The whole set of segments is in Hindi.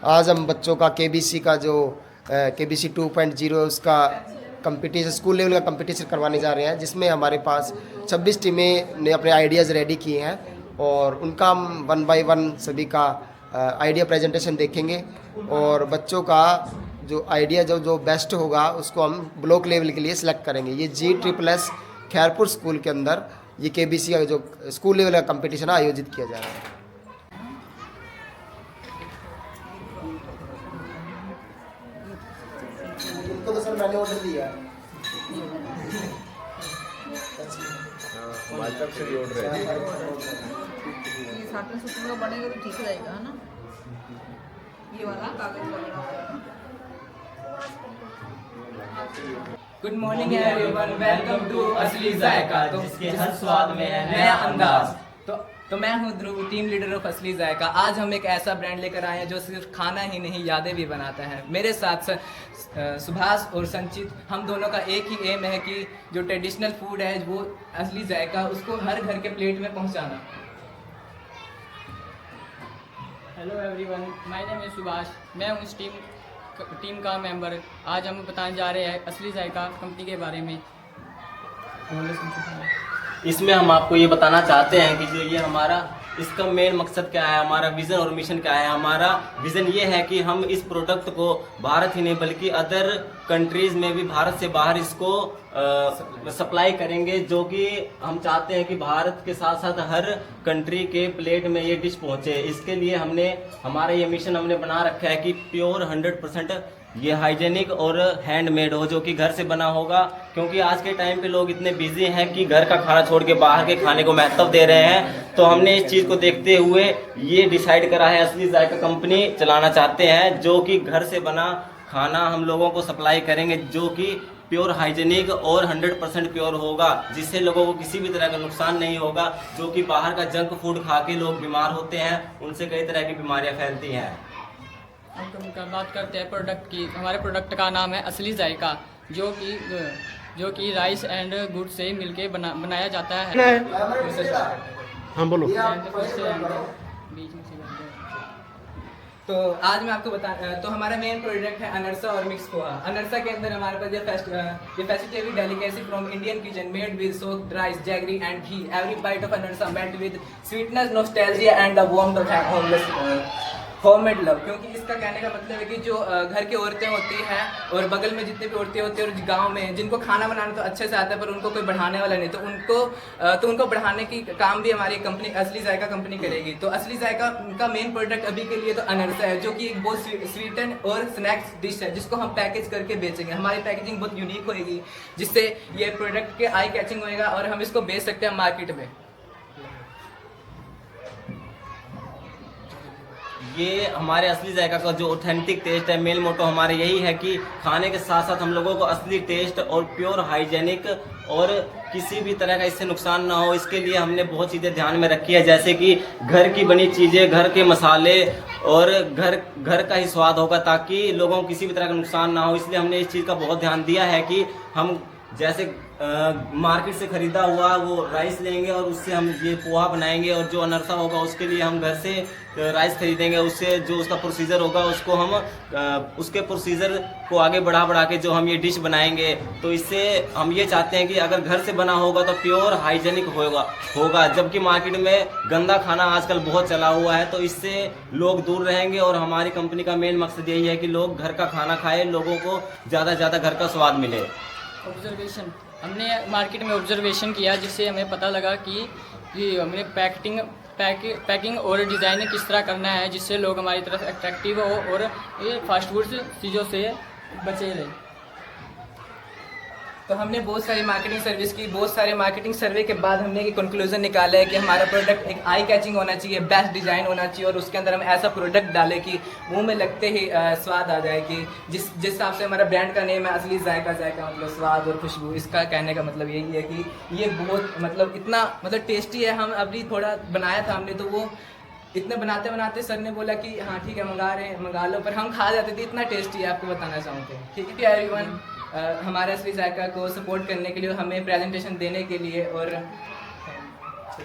आज हम बच्चों का केबीसी का जो केबीसी 2.0 उसका कंपटीशन, स्कूल लेवल का कंपटीशन करवाने जा रहे हैं, जिसमें हमारे पास 26 टीमें ने अपने आइडियाज़ रेडी किए हैं और उनका हम 1 बाय 1 सभी का आइडिया प्रेजेंटेशन देखेंगे और बच्चों का जो आइडिया जो बेस्ट होगा उसको हम ब्लॉक लेवल के लिए सिलेक्ट करेंगे। ये GSSS खैरपुर स्कूल के अंदर ये केबीसी का जो स्कूल लेवल का कंपटीशन आयोजित किया जा रहा है। तो सर मैंने ऑर्डर दिया है। हमारी तरफ से भी ऑर्डर है। ये साथ में सूत्र का बनेगा तो ठीक रहेगा, है ना? ये वाला कागज वगैरह। Good morning everyone, welcome to Asli Zaika, जिसके हर स्वाद में है नया अंदाज। तो मैं हूं ध्रुव, टीम लीडर ऑफ असली जायका। आज हम एक ऐसा ब्रांड लेकर आए हैं जो सिर्फ खाना ही नहीं, यादें भी बनाता है। मेरे साथ सुभाष और संचित, हम दोनों का एक ही एम है कि जो ट्रेडिशनल फूड है वो असली जायका, उसको हर घर के प्लेट में पहुंचाना। Hello everyone, my name is Subhash. मैं हूँ इस टीम का मेंबर। आज हम बताने जा रहे हैं असली जायका कंपनी के बारे में। इसमें हम आपको ये बताना चाहते हैं कि जो ये हमारा इसका मेन मकसद क्या है, हमारा विज़न और मिशन क्या है। हमारा विज़न ये है कि हम इस प्रोडक्ट को भारत ही नहीं बल्कि अदर कंट्रीज़ में भी, भारत से बाहर इसको सप्लाई करेंगे, जो कि हम चाहते हैं कि भारत के साथ साथ हर कंट्री के प्लेट में ये डिश पहुंचे। इसके लिए हमारा ये मिशन हमने बना रखा है कि प्योर 100% ये हाइजेनिक और हैंडमेड हो, जो कि घर से बना होगा। क्योंकि आज के टाइम पे लोग इतने बिजी हैं कि घर का खाना छोड़ के बाहर के खाने को महत्व दे रहे हैं। तो हमने इस चीज़ को देखते हुए ये डिसाइड करा है, असली जायका कंपनी चलाना चाहते हैं, जो कि घर से बना खाना हम लोगों को सप्लाई करेंगे, जो कि प्योर हाइजेनिक और 100% प्योर होगा, जिससे लोगों को किसी भी तरह का नुकसान नहीं होगा। जो कि बाहर का जंक फूड खा के लोग बीमार होते हैं, उनसे कई तरह की बीमारियाँ फैलती हैं। हम बात करते हैं प्रोडक्ट की। हमारे प्रोडक्ट का नाम है असली जायका, जो कि राइस एंड गुड़ से मिलके बनाया जाता है। हाँ बोलो। तो आज मैं आपको तो हमारा मेन प्रोडक्ट है अनरसा और मिक्स पोहा। अनरसा के अंदर हमारे पास ये vegetable delicacy from Indian kitchen made with soaked rice, jaggery and ghee. Every bite of anarsa made with sweetness, nostalgia and the warmth of homemade love. क्योंकि इसका कहने का मतलब है कि जो घर की औरतें होती हैं और बगल में जितनी भी औरतें होती हैं और गांव में जिनको खाना बनाना तो अच्छे से आता है पर उनको कोई बढ़ाने वाला नहीं, तो उनको बढ़ाने की काम भी हमारी कंपनी असली जायका कंपनी करेगी। तो असली जायका का मेन प्रोडक्ट अभी के लिए तो अनरसा है, जो कि एक बहुत स्वीटन और स्नैक्स डिश है, जिसको हम पैकेज करके बेचेंगे। हमारी पैकेजिंग बहुत यूनिक होगी, जिससे ये प्रोडक्ट के आई कैचिंग होएगा और हम इसको बेच सकते हैं मार्केट में। ये हमारे असली जायका का जो ऑथेंटिक टेस्ट है, मेल मोटो हमारे यही है कि खाने के साथ साथ हम लोगों को असली टेस्ट और प्योर हाइजेनिक और किसी भी तरह का इससे नुकसान ना हो, इसके लिए हमने बहुत चीज़ें ध्यान में रखी है। जैसे कि घर की बनी चीज़ें, घर के मसाले और घर का ही स्वाद होगा, ताकि लोगों को किसी भी तरह का नुकसान ना हो। इसलिए हमने इस चीज़ का बहुत ध्यान दिया है कि हम जैसे मार्केट से ख़रीदा हुआ वो राइस लेंगे और उससे हम ये पोहा बनाएंगे, और जो अनरसा होगा उसके लिए हम घर से राइस खरीदेंगे। उससे जो उसका प्रोसीजर होगा उसको हम उसके प्रोसीजर को आगे बढ़ा के जो हम ये डिश बनाएंगे। तो इससे हम ये चाहते हैं कि अगर घर से बना होगा तो प्योर हाइजेनिक होगा, जबकि मार्केट में गंदा खाना आजकल बहुत चला हुआ है। तो इससे लोग दूर रहेंगे और हमारी कंपनी का मेन मकसद यही है कि लोग घर का खाना खाएं, लोगों को ज़्यादा से ज़्यादा घर का स्वाद मिले। ऑब्जर्वेशन, हमने मार्केट में ऑब्जर्वेशन किया, जिससे हमें पता लगा कि हमें पैकिंग और डिज़ाइनिंग किस तरह करना है, जिससे लोग हमारी तरफ अट्रैक्टिव हो और ये फास्ट फूड चीज़ों से बचे रहे। तो हमने बहुत सारी मार्केटिंग सर्विस की, बहुत सारे मार्केटिंग सर्वे के बाद हमने एक कंक्लूजन निकाला है कि हमारा प्रोडक्ट एक आई कैचिंग होना चाहिए, बेस्ट डिज़ाइन होना चाहिए, और उसके अंदर हम ऐसा प्रोडक्ट डालें कि मुंह में लगते ही स्वाद आ जाए। कि जिस हिसाब से हमारा ब्रांड का नेम है असली जायका मतलब स्वाद और खुशबू, इसका कहने का मतलब यही है कि ये बहुत इतना टेस्टी है। हम अभी थोड़ा बनाया था हमने, तो वो इतने बनाते बनाते सर ने बोला कि हाँ ठीक है मंगा लो, पर हम खा जाते थे, इतना टेस्टी है, आपको बताना चाहूँगा। ठीक है एवरीवन, हमारे असली जायका को सपोर्ट करने के लिए, हमें प्रेजेंटेशन देने के लिए और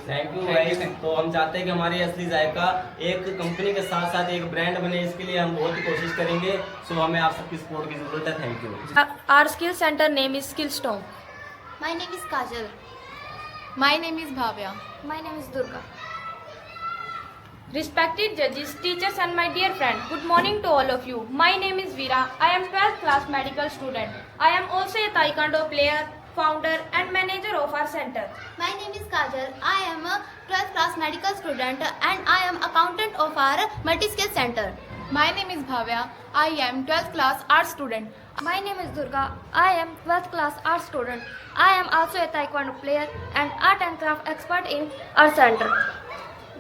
थैंक यू गाइस। तो हम चाहते हैं कि हमारी असली जायका एक कंपनी के साथ साथ एक ब्रांड बने, इसके लिए हम बहुत ही कोशिश करेंगे। सो हमें आप सबकी सपोर्ट की जरूरत है। Thank you. Our skill center name is Skillstorm. My name is Kajal. My name is Bhavya. My name is Durga. Respected judges, teachers and my dear friend, good morning to all of you. My name is Veera. I am 12th class medical student. I am also a Taekwondo player, founder and manager of our center. My name is Kajal. I am a 12th class medical student and I am accountant of our multi-skill center. My name is Bhavya. I am 12th class art student. My name is Durga. I am 12th class art student. I am also a Taekwondo player and art and craft expert in our center.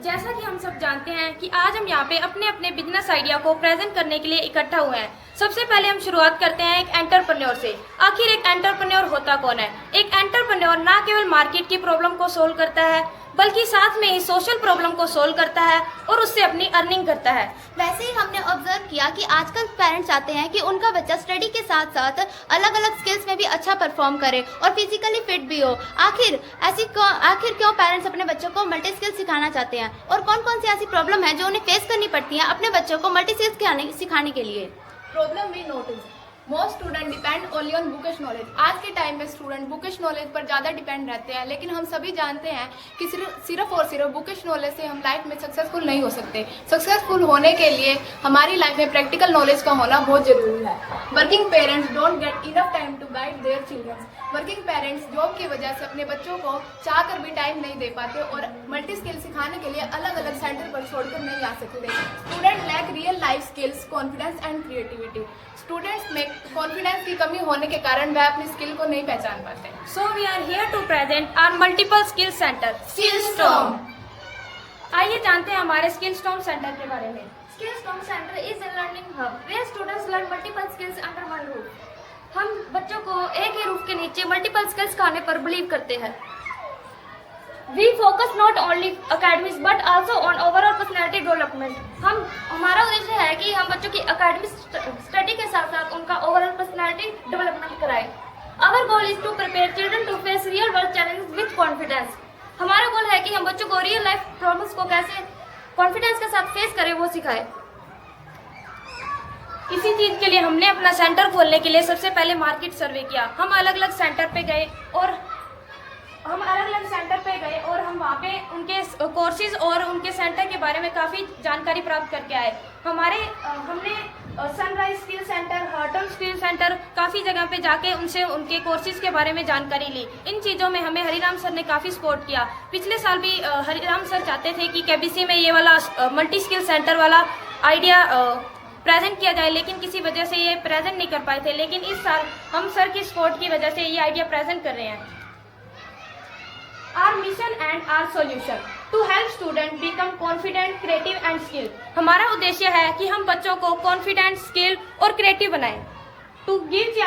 जैसा कि हम सब जानते हैं कि आज हम यहाँ पे अपने अपने बिजनेस आइडिया को प्रेजेंट करने के लिए इकट्ठा हुए हैं। सबसे पहले हम शुरुआत करते हैं एक एंटरप्रेन्योर से। आखिर एक एंटरप्रेन्योर होता कौन है? एक एंटरप्रेन्योर ना केवल मार्केट की प्रॉब्लम को सोल्व करता है बल्कि साथ में ही सोशल प्रॉब्लम को सोल्व करता है और उससे अपनी अर्निंग करता है। वैसे ही हमने ऑब्जर्व किया कि आजकल पेरेंट्स चाहते हैं कि उनका बच्चा स्टडी के साथ साथ अलग अलग स्किल्स में भी अच्छा परफॉर्म करे और फिजिकली फिट भी हो। आखिर क्यों पेरेंट्स अपने बच्चों को मल्टी स्किल्स सिखाना चाहते हैं और कौन कौन सी ऐसी प्रॉब्लम है जो उन्हें फेस करनी पड़ती है अपने बच्चों को मल्टी स्किल्स सिखाने के लिए? Problem we notice. Most students depend only on bookish knowledge. आज के टाइम में स्टूडेंट बुकिश नॉलेज पर ज़्यादा डिपेंड रहते हैं, लेकिन हम सभी जानते हैं कि सिर्फ और सिर्फ बुकिश नॉलेज से हम लाइफ में सक्सेसफुल नहीं हो सकते। सक्सेसफुल होने के लिए हमारी लाइफ में प्रैक्टिकल नॉलेज का होना बहुत ज़रूरी है। Working parents don't get enough time to guide their children. Working parents job की वजह से अपने बच्चों को चाह कर भी टाइम नहीं दे पाते और मल्टी स्किल सिखाने के लिए अलग अलग सेंटर पर छोड़कर नहीं आ सकते। Student lack real life skills, confidence and creativity. Students में कॉन्फिडेंस की कमी होने के कारण वह अपनी स्किल को नहीं पहचान पाते। So we are here to present our multiple skill center, Skillstorm. आइए जानते हैं हमारे Skillstorm सेंटर के बारे में। Skillstorm Center is a learning hub where students learn multiple skills under one roof. हम बच्चों को एक ही रूफ के नीचे मल्टीपल स्किल्स सिखाने पर बिलीव करते हैं। We focus not only academics but also on overall personality development. हमारा उद्देश्य है कि हम बच्चों की एकेडमिक स्टडी के साथ साथ उनका ओवरऑल पर्सनालिटी डेवलपमेंट कराएं। Our goal is to prepare children to face real world challenges with confidence. हमारा गोल है कि हम बच्चों को रियल लाइफ प्रॉब्लम्स को कैसे कॉन्फिडेंस के साथ फेस करें वो सिखाएं। इसी चीज़ के लिए हमने अपना सेंटर खोलने के लिए सबसे पहले मार्केट सर्वे किया। हम अलग अलग सेंटर पे गए और हम वहाँ पे उनके कोर्सेज और उनके सेंटर के बारे में काफ़ी जानकारी प्राप्त करके आए। हमने sunrise skill centre, Horton skill centre काफ़ी जगह पे जाके उनसे उनके कोर्सेज के बारे में जानकारी ली। इन चीज़ों में हमें हरिराम सर ने काफ़ी सपोर्ट किया। पिछले साल भी हरिराम सर चाहते थे कि केबीसी में ये वाला मल्टी स्किल सेंटर वाला आइडिया प्रेजेंट किया जाए, लेकिन किसी वजह से ये प्रेजेंट नहीं कर पाए थे। लेकिन इस साल हम सर की सपोर्ट की वजह से ये आइडिया प्रेजेंट कर रहे हैं। Our mission and our solution to help students become confident, creative and skilled. हमारा उद्देश्य है कि हम बच्चों को कॉन्फिडेंट, स्किल और क्रिएटिव बनाएं। To give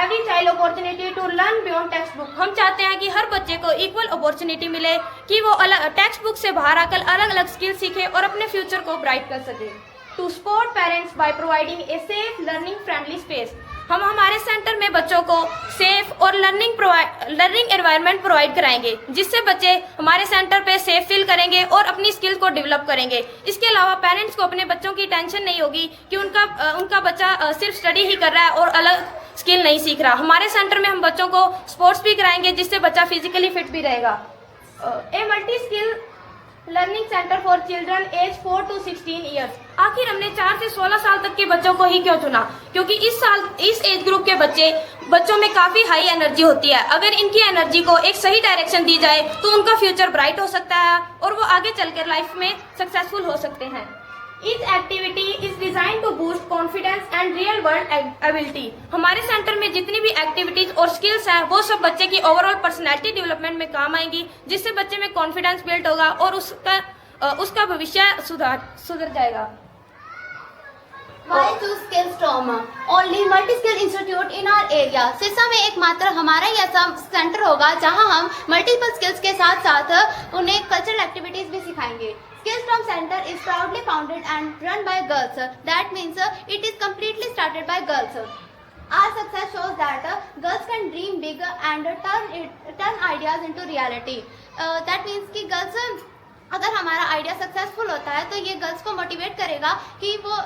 every child opportunity to learn beyond textbook. हम चाहते हैं कि हर बच्चे को इक्वल अपॉर्चुनिटी मिले कि वो टेक्स्ट बुक से बाहर आकर अलग अलग स्किल सीखे और अपने फ्यूचर को ब्राइट कर सके। To support parents by providing a safe, learning friendly space. हम हमारे सेंटर में बच्चों को सेफ और लर्निंग एनवायरनमेंट प्रोवाइड कराएंगे, जिससे बच्चे हमारे सेंटर पे सेफ फील करेंगे और अपनी स्किल को डेवलप करेंगे। इसके अलावा पेरेंट्स को अपने बच्चों की टेंशन नहीं होगी कि उनका बच्चा सिर्फ स्टडी ही कर रहा है और अलग स्किल नहीं सीख रहा। हमारे सेंटर में हम बच्चों को स्पोर्ट्स भी कराएंगे, जिससे बच्चा फिजिकली फिट भी रहेगा। A multi skill learning centre for children age 4 to 16 years. आखिर हमने 4 से 16 साल तक के बच्चों को ही क्यों चुना? क्योंकि इस एज ग्रुप के बच्चों में काफ़ी हाई एनर्जी होती है। अगर इनकी एनर्जी को एक सही डायरेक्शन दी जाए तो उनका फ्यूचर ब्राइट हो सकता है और वो आगे चलकर लाइफ में सक्सेसफुल हो सकते हैं। Each activity is designed to boost confidence and real world ability. हमारे सेंटर में जितनी भी एक्टिविटीज और स्किल्स हैं वो सब बच्चे की ओवरऑल पर्सनैलिटी डेवलपमेंट में काम आएंगी, जिससे बच्चे में कॉन्फिडेंस बिल्ड होगा और उसका भविष्य सुधर जाएगा। Why choose Skillstorm? Only multi-skill institute in our area. Sirsa में एकमात्र हमारा ही ऐसा सेंटर होगा जहां हम मल्टीपल स्किल्स के साथ साथ उन्हें कल्चरल एक्टिविटीज भी सिखाएंगे। Skillstorm Center is proudly founded and run by girls. That means it is completely started by girls. Our success shows that girls can dream big and turn ideas into reality. That means कि गर्ल्स अगर हमारा आइडिया सक्सेसफुल होता है तो ये गर्ल्स को मोटिवेट करेगा कि वो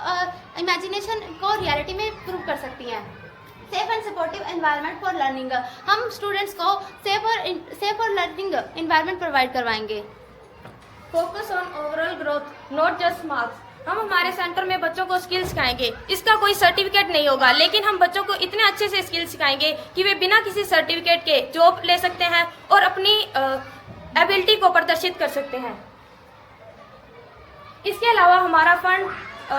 इमेजिनेशन को रियलिटी में प्रूव कर सकती हैं। Safe and supportive environment for learning, हम स्टूडेंट्स को सेफ और लर्निंग एनवायरनमेंट प्रोवाइड करवाएंगे। Focus on overall growth, not just marks. हम हमारे सेंटर में बच्चों को स्किल सिखाएंगे। इसका कोई सर्टिफिकेट नहीं होगा, लेकिन हम बच्चों को इतने अच्छे से स्किल सिखाएंगे कि वे बिना किसी सर्टिफिकेट के जॉब ले सकते हैं और अपनी एबिलिटी को प्रदर्शित कर सकते हैं। इसके अलावा हमारा फंड,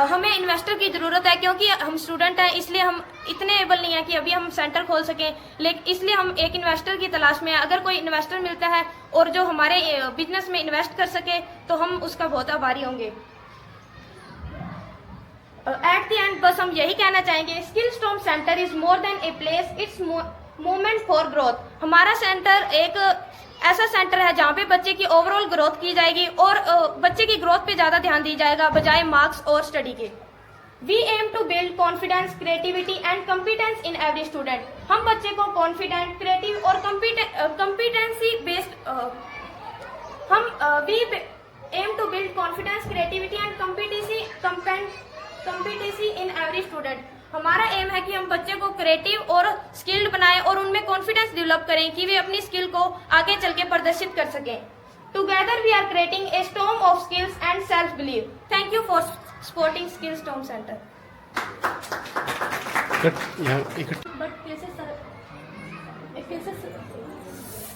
हमें इन्वेस्टर की ज़रूरत है क्योंकि हम स्टूडेंट हैं, इसलिए हम इतने एबल नहीं हैं कि अभी हम सेंटर खोल सकें। लेकिन इसलिए हम एक इन्वेस्टर की तलाश में हैं। अगर कोई इन्वेस्टर मिलता है और जो हमारे बिजनेस में इन्वेस्ट कर सके तो हम उसका बहुत आभारी होंगे। एट द एंड बस हम यही कहना चाहेंगे, Skillstorm centre is more than a place, it's movement for growth. हमारा सेंटर एक ऐसा सेंटर है जहाँ पे बच्चे की ओवरऑल ग्रोथ की जाएगी और बच्चे की ग्रोथ पे ज़्यादा ध्यान दी जाएगा बजाय मार्क्स और स्टडी के। We aim to build confidence, creativity and competence in every student. हम बच्चे को कॉन्फिडेंट, क्रिएटिव और competency based we aim to build confidence, creativity and competency in every student. हमारा एम है कि हम बच्चे को क्रिएटिव और स्किल्ड बनाएं और उनमें कॉन्फिडेंस डेवलप करें कि वे अपनी स्किल को आगे चल के प्रदर्शित कर सकें। Together we are creating a storm of skills and self believe. Thank you for supporting Skillstorm centre. But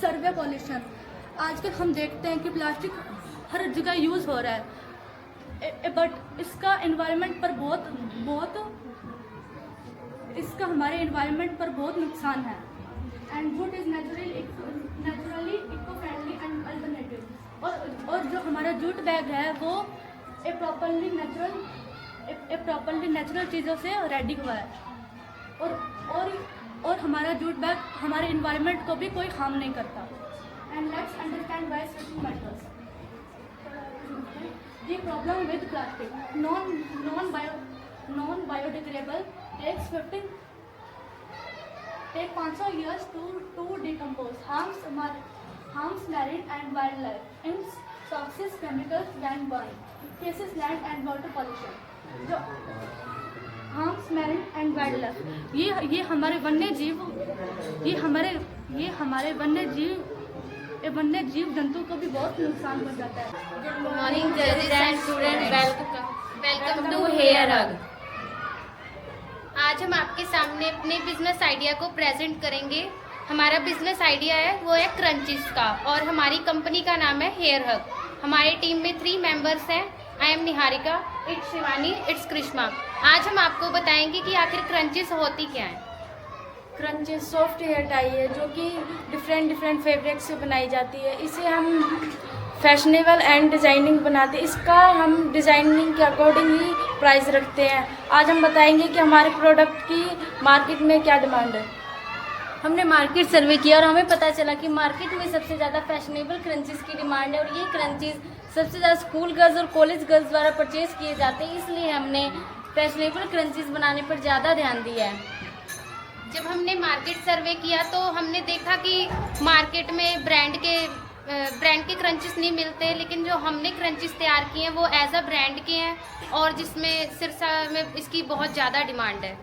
survey pollution, आजकल हम देखते हैं कि प्लास्टिक हर जगह यूज़ हो रहा है, बट इसका एनवायरनमेंट पर बहुत इसका हमारे एनवायरनमेंट पर बहुत नुकसान है। And wood is naturally eco friendly and alternative. और जो हमारा जूट बैग है वो ए प्रॉपरली नेचुरल चीज़ों से रेडी हुआ है और हमारा जूट बैग हमारे एनवायरनमेंट को भी कोई हार्म नहीं करता। And let's understand why switching matters. The problem with plastic, non-biodegradable, takes 500 years to decompose, harms marine and wildlife, and toxic chemicals when burned, cases land and water pollution, जो harms marine and wildlife, ये हमारे वन्य जीव जंतु को भी बहुत नुकसान पहुंचाता है। गुड मॉर्निंग जजेस and student, welcome to hair hug. आज हम आपके सामने अपने बिजनेस आइडिया को प्रेजेंट करेंगे। हमारा बिजनेस आइडिया है वो है क्रंचीज का और हमारी कंपनी का नाम है हेयर हग। हमारी टीम में 3 मेंबर्स हैं। I am Niharika, it's Shivani, it's Krishna. आज हम आपको बताएंगे कि आखिर क्रंचीज होती क्या है। क्रंचेस सॉफ्ट हेयर टाई है जो कि डिफरेंट फैब्रिक से बनाई जाती है। इसे हम फैशनेबल एंड डिज़ाइनिंग बनाते हैं। इसका हम डिज़ाइनिंग के अकॉर्डिंग ही प्राइस रखते हैं। आज हम बताएंगे कि हमारे प्रोडक्ट की मार्केट में क्या डिमांड है। हमने मार्केट सर्वे किया और हमें पता चला कि मार्केट में सबसे ज़्यादा फैशनेबल क्रंचीज़ की डिमांड है और ये क्रंचीज़ सबसे ज़्यादा स्कूल गर्ल्स और कॉलेज गर्ल्स द्वारा परचेज़ किए जाते हैं। इसलिए हमने फैशनेबल क्रंचीज़ बनाने पर ज़्यादा ध्यान दिया है। जब हमने मार्केट सर्वे किया तो हमने देखा कि मार्केट में ब्रांड के क्रंचीज नहीं मिलते, लेकिन जो हमने क्रंचीज तैयार किए हैं वो एज अ ब्रांड के हैं और जिसमें सिरसा में इसकी बहुत ज़्यादा डिमांड है।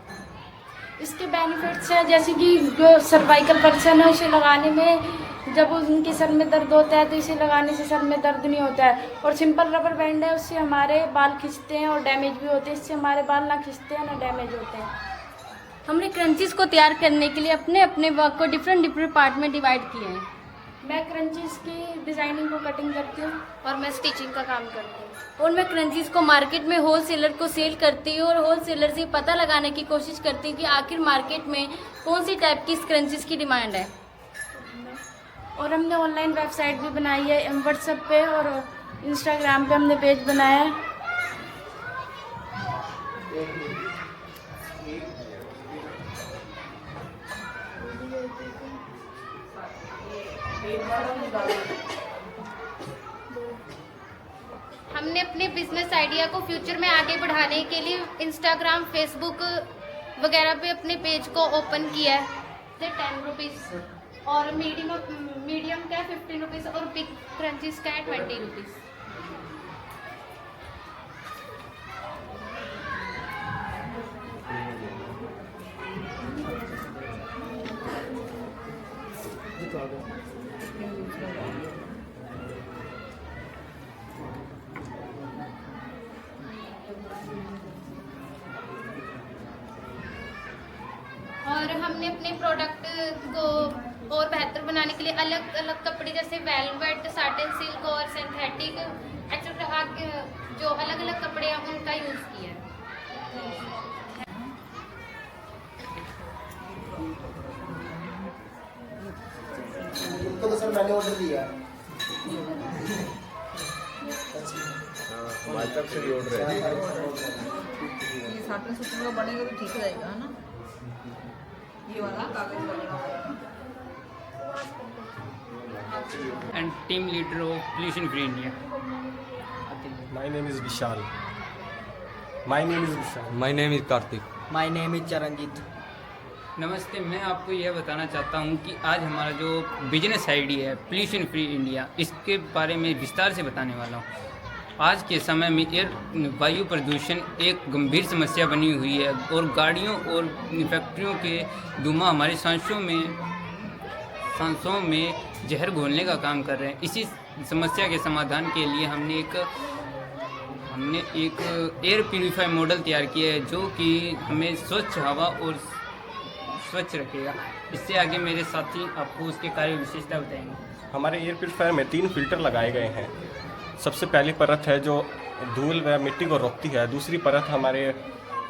इसके बेनिफिट्स हैं जैसे कि जो सर्वाइकल पर्सन है उसे लगाने में जब उनके सर में दर्द होता है तो इसे लगाने से सर में दर्द नहीं होता है। और सिंपल रबर बैंड है, उससे हमारे बाल खिंचते हैं और डैमेज भी होते हैं। इससे हमारे बाल ना खिंचते हैं ना डैमेज होते हैं। हमने क्रंचीज़ को तैयार करने के लिए अपने वर्क को डिफरेंट पार्ट में डिवाइड किए हैं। मैं क्रंचीज़ की डिज़ाइनिंग को कटिंग करती हूँ और मैं स्टिचिंग का काम करती हूँ। और मैं क्रंचीज़ को मार्केट में होलसेलर को सेल करती हूँ और होलसेलर से पता लगाने की कोशिश करती हूँ कि आखिर मार्केट में कौन सी टाइप की क्रंचीज़ की डिमांड है। और हमने ऑनलाइन वेबसाइट भी बनाई है, व्हाट्सएप पे और इंस्टाग्राम पे हमने पेज बनाया है। हमने अपने बिजनेस आइडिया को फ्यूचर में आगे बढ़ाने के लिए इंस्टाग्राम, फेसबुक वगैरह पे अपने पेज को ओपन किया है। 10 रुपीज़ और मीडियम का 15 रुपीज़ और बिग क्रंचीज का 20 रुपीज़। और हमने अपने प्रोडक्ट को और बेहतर बनाने के लिए अलग अलग कपड़े जैसे वेलवेट, साटिन सिल्क और सिंथेटिक एक्सेट्रा जो अलग अलग कपड़े हैं उनका यूज़ किया है। उनको तो सर मैंने ऑर्डर दिया है। हमारी तरफ से भी ऑर्डर है। ये साटन सूत्र का बनेगा तो ठीक रहेगा, है ना? ये वाला कागज बनेगा। And team leader of pollution free India. My name is Vishal. My name is Vishal. My name is Karthik. My name is Charanjit. नमस्ते, मैं आपको यह बताना चाहता हूं कि आज हमारा जो बिजनेस आइडिया है पोल्यूशन फ्री इंडिया, इसके बारे में विस्तार से बताने वाला हूं। आज के समय में वायु प्रदूषण एक गंभीर समस्या बनी हुई है और गाड़ियों और फैक्ट्रियों के धुआं हमारे सांसों में जहर घोलने का काम कर रहे हैं। इसी समस्या के समाधान के लिए हमने एक एयर प्यूरीफायर मॉडल तैयार किया है जो कि हमें स्वच्छ हवा और स्वच्छ रखेगा। इससे आगे मेरे साथी आपको उसके कार्य विशेषता बताएंगे। हमारे एयर प्यूरीफायर में 3 फिल्टर लगाए गए हैं। सबसे पहली परत है जो धूल व मिट्टी को रोकती है, दूसरी परत हमारे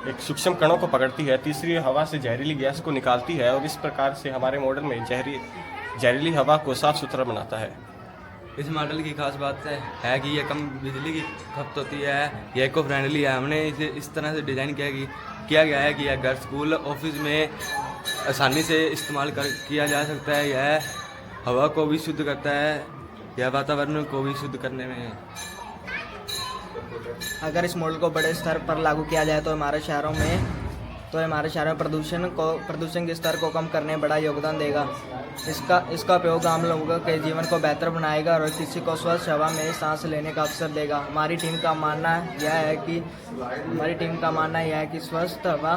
एक सूक्ष्म कणों को पकड़ती है, तीसरी हवा से जहरीली गैस को निकालती है और इस प्रकार से हमारे मॉडल में जहरीली हवा को साफ सुथरा बनाता है। इस मॉडल की खास बात है कि यह कम बिजली की खपत होती है, यह इको फ्रेंडली है। हमने इसे इस तरह से डिज़ाइन किया गया है कि यह घर, स्कूल, ऑफिस में आसानी से इस्तेमाल किया जा सकता है। यह हवा को भी शुद्ध करता है, यह वातावरण को भी शुद्ध करने में। अगर इस मॉडल को बड़े स्तर पर लागू किया जाए तो हमारे शहरों में प्रदूषण के स्तर को कम करने में बड़ा योगदान देगा। इसका उपयोग आम लोगों के जीवन को बेहतर बनाएगा और किसी को स्वच्छ हवा में सांस लेने का अवसर देगा। हमारी टीम का मानना यह है कि स्वस्थ हवा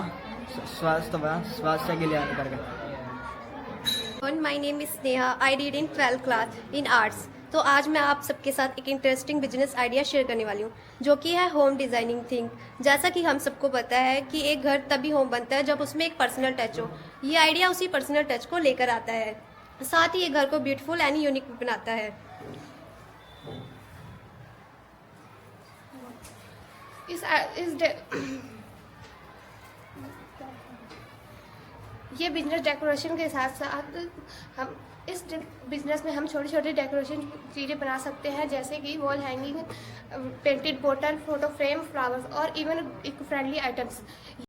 स्वास्थ्य के लिए हानिकारक है। My name is Sneha. I read in 12th class in arts. तो आज मैं आप सबके साथ एक इंटरेस्टिंग बिजनेस आइडिया शेयर करने वाली हूँ जो कि है होम डिज़ाइनिंग थिंग। जैसा कि हम सबको पता है कि एक घर तभी होम बनता है जब उसमें एक पर्सनल टच हो। ये आइडिया उसी पर्सनल टच को लेकर आता है, साथ ही ये घर को ब्यूटीफुल एंड यूनिक बनाता है। ये बिजनेस डेकोरेशन के साथ साथ हम इस बिजनेस में हम छोटी छोटी डेकोरेशन चीज़ें बना सकते हैं, जैसे कि वॉल हैंगिंग, पेंटेड बोतल, फोटो फ्रेम, फ्लावर्स और इवन इको फ्रेंडली आइटम्स।